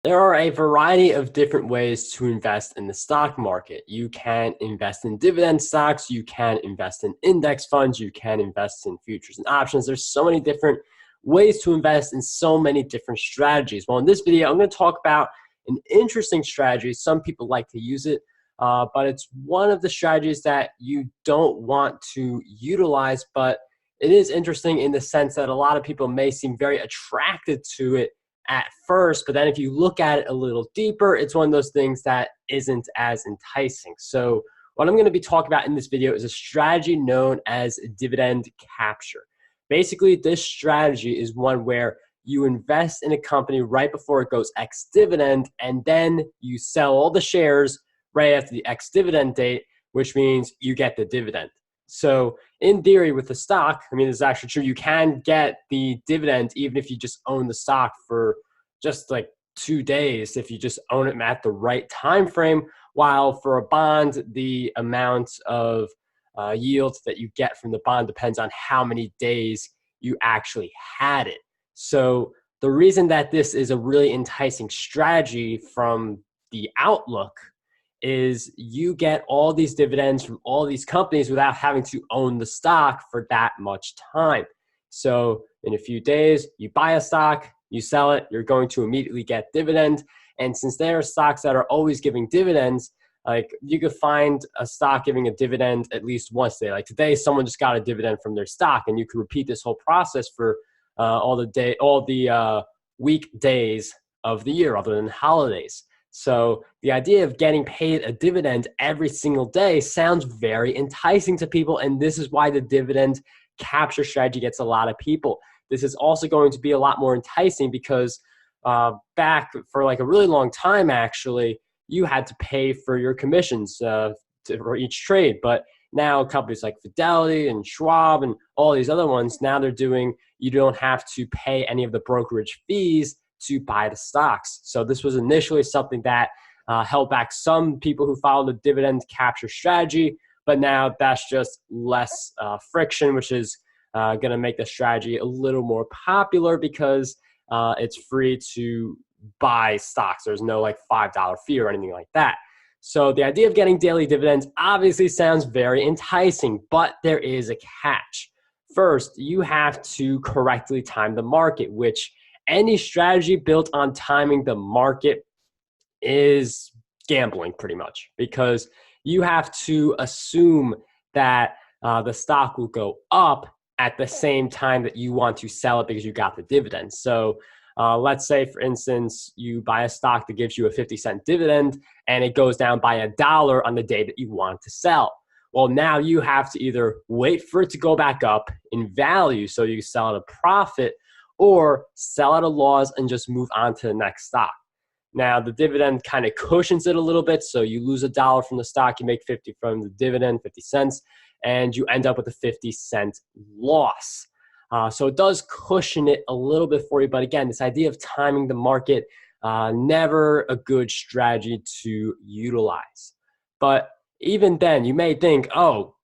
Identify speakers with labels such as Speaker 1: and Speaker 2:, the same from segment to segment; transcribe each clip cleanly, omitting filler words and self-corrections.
Speaker 1: There are a variety of different ways to invest in the stock market. You can invest in dividend stocks, you can invest in index funds, you can invest in futures and options. There's so many different ways to invest in so many different strategies. Well, in this video, I'm going to talk about an interesting strategy. Some people like to use it, but it's one of the strategies that you don't want to utilize, but it is interesting in the sense that a lot of people may seem very attracted to it at first, but then if you look at it a little deeper, it's one of those things that isn't as enticing. So what I'm going to be talking about in this video is a strategy known as dividend capture. Basically, this strategy is one where you invest in a company right before it goes ex-dividend, and then you sell all the shares right after the ex-dividend date, which means you get the dividend. So in theory with the stock, I mean, it's actually true. You can get the dividend even if you just own the stock for just like 2 days, if you just own it at the right time frame. While for a bond, the amount of yield that you get from the bond depends on how many days you actually had it. So the reason that this is a really enticing strategy from the outlook is you get all these dividends from all these companies without having to own the stock for that much time. So in a few days, you buy a stock, you sell it, you're going to immediately get dividend. And since there are stocks that are always giving dividends, like you could find a stock giving a dividend at least once a day. Like today, someone just got a dividend from their stock, and you could repeat this whole process for all the weekdays of the year, other than holidays. So the idea of getting paid a dividend every single day sounds very enticing to people, and this is why the dividend capture strategy gets a lot of people. This is also going to be a lot more enticing because back for like a really long time, actually, you had to pay for your commissions for each trade. But now companies like Fidelity and Schwab and all these other ones, now they're doing, you don't have to pay any of the brokerage fees to buy the stocks. So this was initially something that held back some people who followed the dividend capture strategy, but now that's just less friction, which is going to make the strategy a little more popular because it's free to buy stocks. There's no like $5 fee or anything like that. So the idea of getting daily dividends obviously sounds very enticing, but there is a catch. First, you have to correctly time the market, which any strategy built on timing the market is gambling pretty much, because you have to assume that the stock will go up at the same time that you want to sell it because you got the dividend. So let's say, for instance, you buy a stock that gives you a 50-cent dividend and it goes down by $1 on the day that you want to sell. Well, now you have to either wait for it to go back up in value so you sell at a profit, or sell at a loss and just move on to the next stock. Now, the dividend kind of cushions it a little bit, so you lose $1 from the stock, you make 50 from the dividend, 50 cents, and you end up with a 50-cent loss. So it does cushion it a little bit for you, but again, this idea of timing the market, never a good strategy to utilize. But even then, you may think, oh,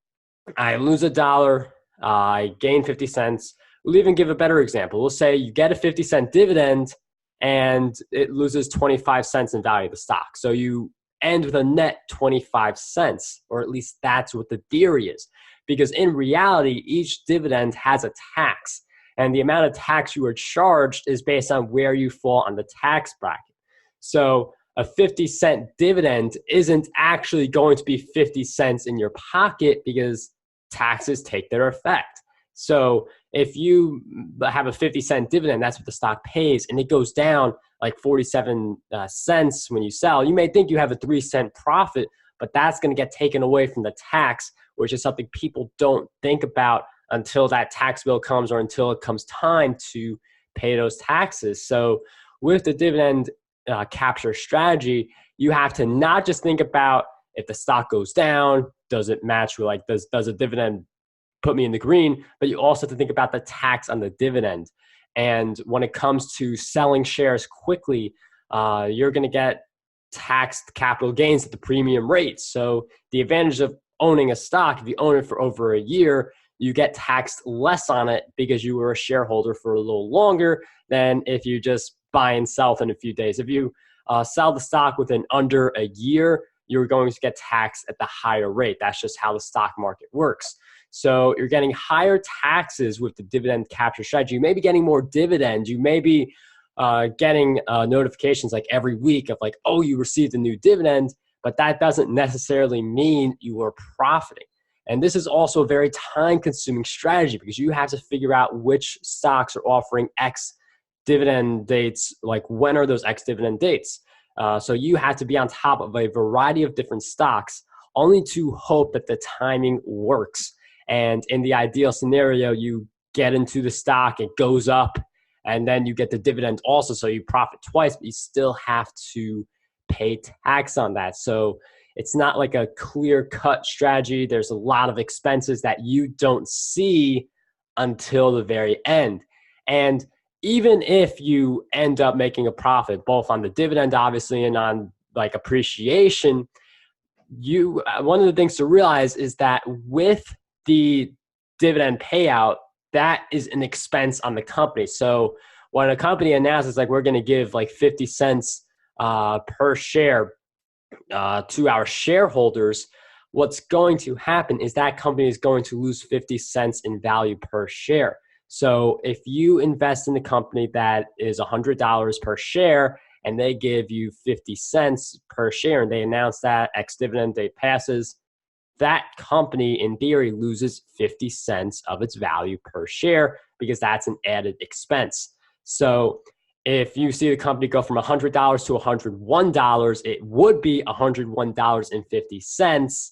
Speaker 1: I lose $1, I gain 50 cents. We'll even give a better example. We'll say you get a 50-cent dividend and it loses 25 cents in value of the stock. So you end with a net 25 cents, or at least that's what the theory is. Because in reality, each dividend has a tax, and the amount of tax you are charged is based on where you fall on the tax bracket. So a 50-cent dividend isn't actually going to be 50 cents in your pocket because taxes take their effect. So if you have a 50-cent dividend, that's what the stock pays, and it goes down like 47 cents when you sell, you may think you have a 3-cent profit, but that's going to get taken away from the tax, which is something people don't think about until that tax bill comes or until it comes time to pay those taxes. So with the dividend capture strategy, you have to not just think about if the stock goes down, does it match with, like, does a dividend put me in the green, but you also have to think about the tax on the dividend. And when it comes to selling shares quickly, you're going to get taxed capital gains at the premium rate. So the advantage of owning a stock, if you own it for over a year, you get taxed less on it because you were a shareholder for a little longer than if you just buy and sell in a few days. If you sell the stock within under a year, you're going to get taxed at the higher rate. That's just how the stock market works. So you're getting higher taxes with the dividend capture strategy. You may be getting more dividends. You may be getting notifications like every week of like, oh, you received a new dividend, but that doesn't necessarily mean you are profiting. And this is also a very time-consuming strategy because you have to figure out which stocks are offering X dividend dates, like when are those X dividend dates. So you have to be on top of a variety of different stocks only to hope that the timing works. And in the ideal scenario, you get into the stock, it goes up, and then you get the dividend also, so you profit twice, but you still have to pay tax on that. So it's not like a clear-cut strategy. There's a lot of expenses that you don't see until the very end. And even if you end up making a profit, both on the dividend, obviously, and on like appreciation, one of the things to realize is that with the dividend payout, that is an expense on the company. So when a company announces like we're going to give like 50 cents per share to our shareholders, what's going to happen is that company is going to lose 50 cents in value per share. So if you invest in a company that is $100 per share and they give you 50 cents per share and they announce that X dividend date passes, that company in theory loses 50 cents of its value per share because that's an added expense. So if you see the company go from $100 to $101, it would be $101.50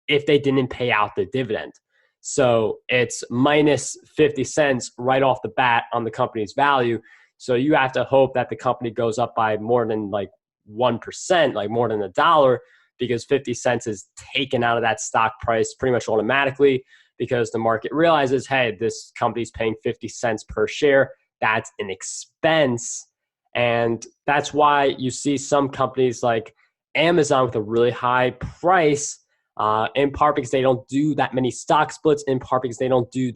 Speaker 1: if they didn't pay out the dividend. So it's minus 50 cents right off the bat on the company's value. So you have to hope that the company goes up by more than like 1%, like more than $1, because 50 cents is taken out of that stock price pretty much automatically because the market realizes, hey, this company's paying 50 cents per share. That's an expense. And that's why you see some companies like Amazon with a really high price, in part because they don't do that many stock splits, in part because they don't do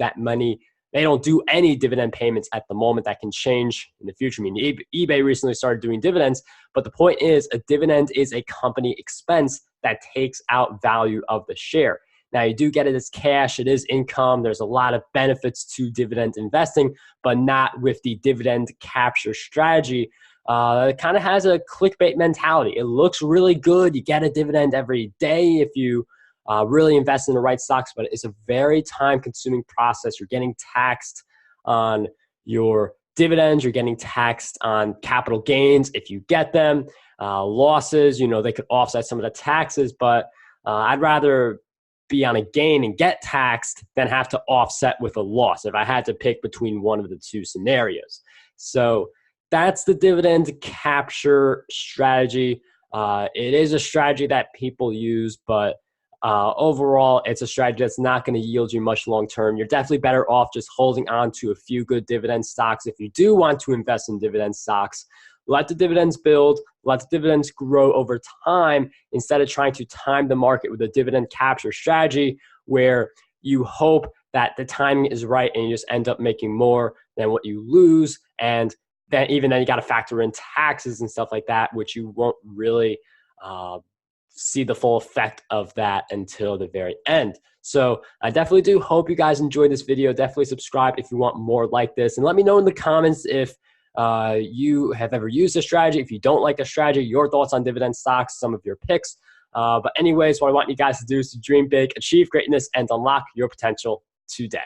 Speaker 1: any dividend payments at the moment. That can change in the future. I mean, eBay recently started doing dividends, but the point is a dividend is a company expense that takes out value of the share. Now, you do get it as cash. It is income. There's a lot of benefits to dividend investing, but not with the dividend capture strategy. It kind of has a clickbait mentality. It looks really good. You get a dividend every day if you really invest in the right stocks, but it's a very time-consuming process. You're getting taxed on your dividends. You're getting taxed on capital gains if you get them. Losses, they could offset some of the taxes, but I'd rather be on a gain and get taxed than have to offset with a loss if I had to pick between one of the two scenarios. So that's the dividend capture strategy. It is a strategy that people use, but overall, it's a strategy that's not going to yield you much long term. You're definitely better off just holding on to a few good dividend stocks. If you do want to invest in dividend stocks, let the dividends build, let the dividends grow over time instead of trying to time the market with a dividend capture strategy where you hope that the timing is right and you just end up making more than what you lose. And then even then you got to factor in taxes and stuff like that, which you won't really see the full effect of that until the very end. So I definitely do hope you guys enjoyed this video. Definitely subscribe if you want more like this. And let me know in the comments if you have ever used a strategy. If you don't like a strategy, your thoughts on dividend stocks, some of your picks. But anyways, what I want you guys to do is to dream big, achieve greatness, and unlock your potential today.